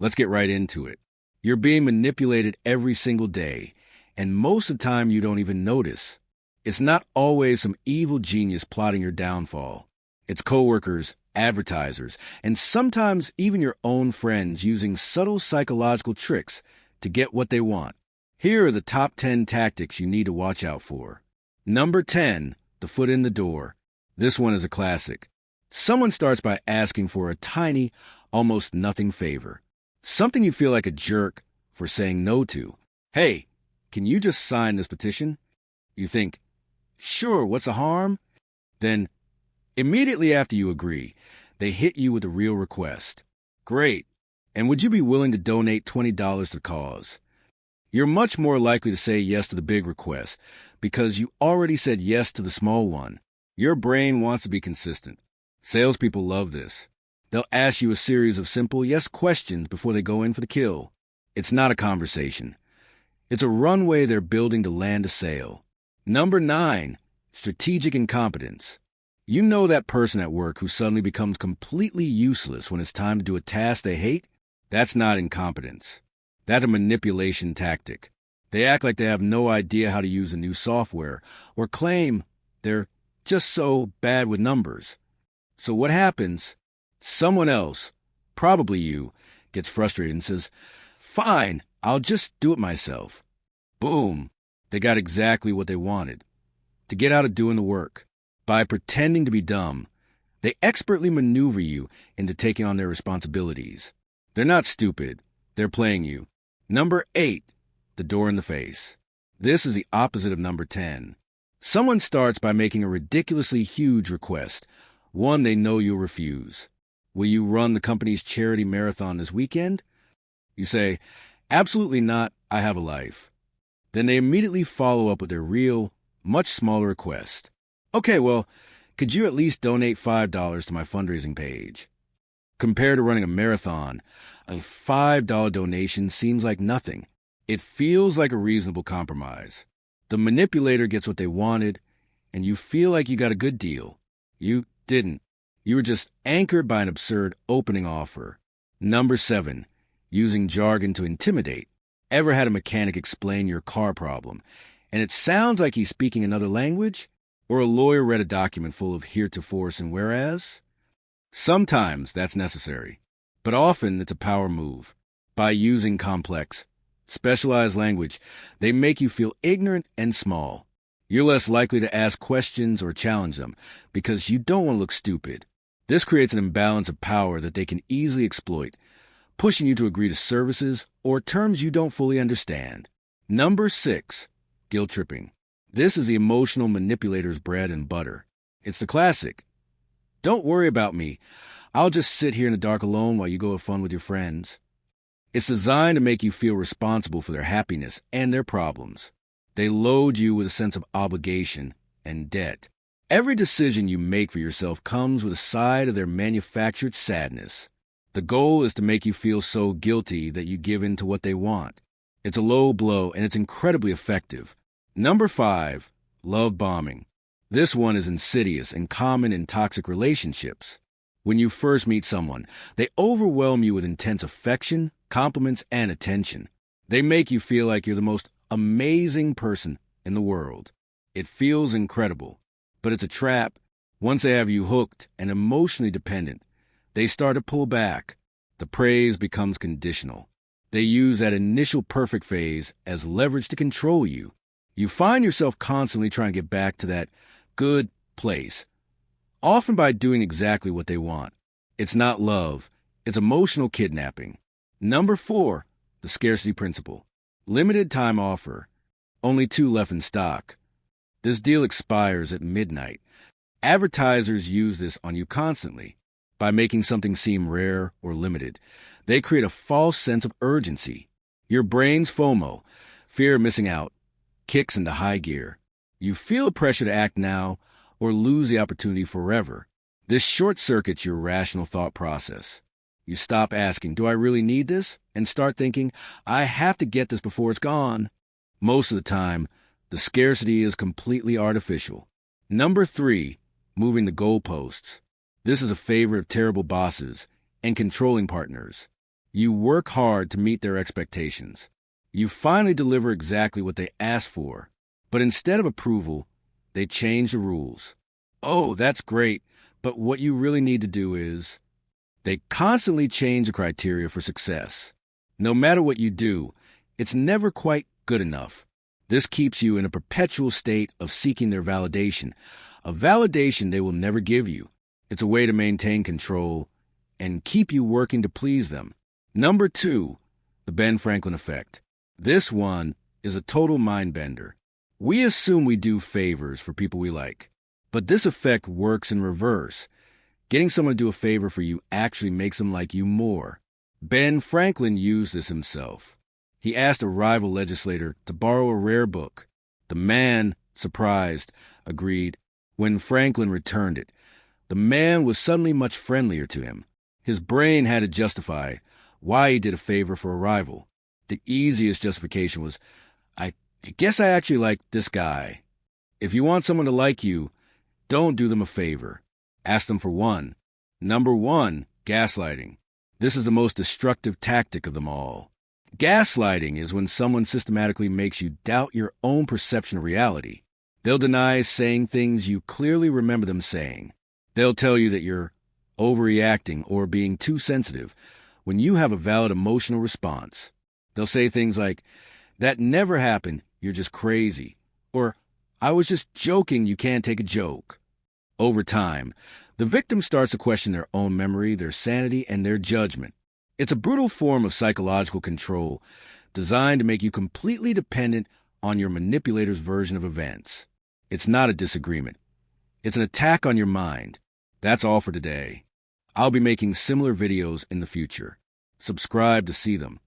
Let's get right into it. You're being manipulated every single day, and most of the time you don't even notice. It's not always some evil genius plotting your downfall. It's coworkers, advertisers, and sometimes even your own friends using subtle psychological tricks to get what they want. Here are the top 10 tactics you need to watch out for. Number 10, the foot in the door. This one is a classic. Someone starts by asking for a tiny, almost nothing favor. Something you feel like a jerk for saying no to. Hey, can you just sign this petition? You think, sure, what's the harm? Then, immediately after you agree, they hit you with a real request. Great. And would you be willing to donate $20 to the cause? You're much more likely to say yes to the big request because you already said yes to the small one. Your brain wants to be consistent. Salespeople love this. They'll ask you a series of simple yes questions before they go in for the kill. It's not a conversation. It's a runway they're building to land a sale. Number 9, strategic incompetence. You know that person at work who suddenly becomes completely useless when it's time to do a task they hate? That's not incompetence. That's a manipulation tactic. They act like they have no idea how to use a new software or claim they're just so bad with numbers. So what happens? Someone else, probably you, gets frustrated and says, fine, I'll just do it myself. Boom. They got exactly what they wanted. To get out of doing the work. By pretending to be dumb, they expertly maneuver you into taking on their responsibilities. They're not stupid. They're playing you. Number 8, the door in the face. This is the opposite of number 10. Someone starts by making a ridiculously huge request, one they know you'll refuse. Will you run the company's charity marathon this weekend? You say, absolutely not, I have a life. Then they immediately follow up with their real, much smaller request. Okay, well, could you at least donate $5 to my fundraising page? Compared to running a marathon, a $5 donation seems like nothing. It feels like a reasonable compromise. The manipulator gets what they wanted, and you feel like you got a good deal. You didn't. You were just anchored by an absurd opening offer. Number 7, using jargon to intimidate. Ever had a mechanic explain your car problem, and it sounds like he's speaking another language? Or a lawyer read a document full of heretofores and whereas? Sometimes that's necessary, but often it's a power move. By using complex, specialized language, they make you feel ignorant and small. You're less likely to ask questions or challenge them because you don't want to look stupid. This creates an imbalance of power that they can easily exploit, pushing you to agree to services or terms you don't fully understand. Number 6, guilt tripping. This is the emotional manipulator's bread and butter. It's the classic. Don't worry about me. I'll just sit here in the dark alone while you go have fun with your friends. It's designed to make you feel responsible for their happiness and their problems. They load you with a sense of obligation and debt. Every decision you make for yourself comes with a side of their manufactured sadness. The goal is to make you feel so guilty that you give in to what they want. It's a low blow, and it's incredibly effective. Number 5, love bombing. This one is insidious and common in toxic relationships. When you first meet someone, they overwhelm you with intense affection, compliments, and attention. They make you feel like you're the most amazing person in the world. It feels incredible, but it's a trap. Once they have you hooked and emotionally dependent, they start to pull back. The praise becomes conditional. They use that initial perfect phase as leverage to control you. You find yourself constantly trying to get back to that good place, often by doing exactly what they want. It's not love. It's emotional kidnapping. Number 4, the scarcity principle. Limited time offer. Only 2 left in stock. This deal expires at midnight. Advertisers use this on you constantly. By making something seem rare or limited, they create a false sense of urgency. Your brain's FOMO, fear of missing out, kicks into high gear. You feel the pressure to act now or lose the opportunity forever. This short-circuits your rational thought process. You stop asking, do I really need this? And start thinking, I have to get this before it's gone. Most of the time, the scarcity is completely artificial. Number 3, moving the goalposts. This is a favorite of terrible bosses and controlling partners. You work hard to meet their expectations. You finally deliver exactly what they ask for. But instead of approval, they change the rules. Oh, that's great, but what you really need to do is... They constantly change the criteria for success. No matter what you do, it's never quite good enough. This keeps you in a perpetual state of seeking their validation, a validation they will never give you. It's a way to maintain control and keep you working to please them. Number 2, the Ben Franklin effect. This one is a total mind bender. We assume we do favors for people we like, but this effect works in reverse. Getting someone to do a favor for you actually makes them like you more. Ben Franklin used this himself. He asked a rival legislator to borrow a rare book. The man, surprised, agreed. When Franklin returned it, the man was suddenly much friendlier to him. His brain had to justify why he did a favor for a rival. The easiest justification was, I guess I actually like this guy. If you want someone to like you, don't do them a favor. Ask them for one. Number 1, gaslighting. This is the most destructive tactic of them all. Gaslighting is when someone systematically makes you doubt your own perception of reality. They'll deny saying things you clearly remember them saying. They'll tell you that you're overreacting or being too sensitive when you have a valid emotional response. They'll say things like, "That never happened, you're just crazy," or "I was just joking, you can't take a joke." Over time, the victim starts to question their own memory, their sanity, and their judgment. It's a brutal form of psychological control designed to make you completely dependent on your manipulator's version of events. It's not a disagreement. It's an attack on your mind. That's all for today. I'll be making similar videos in the future. Subscribe to see them.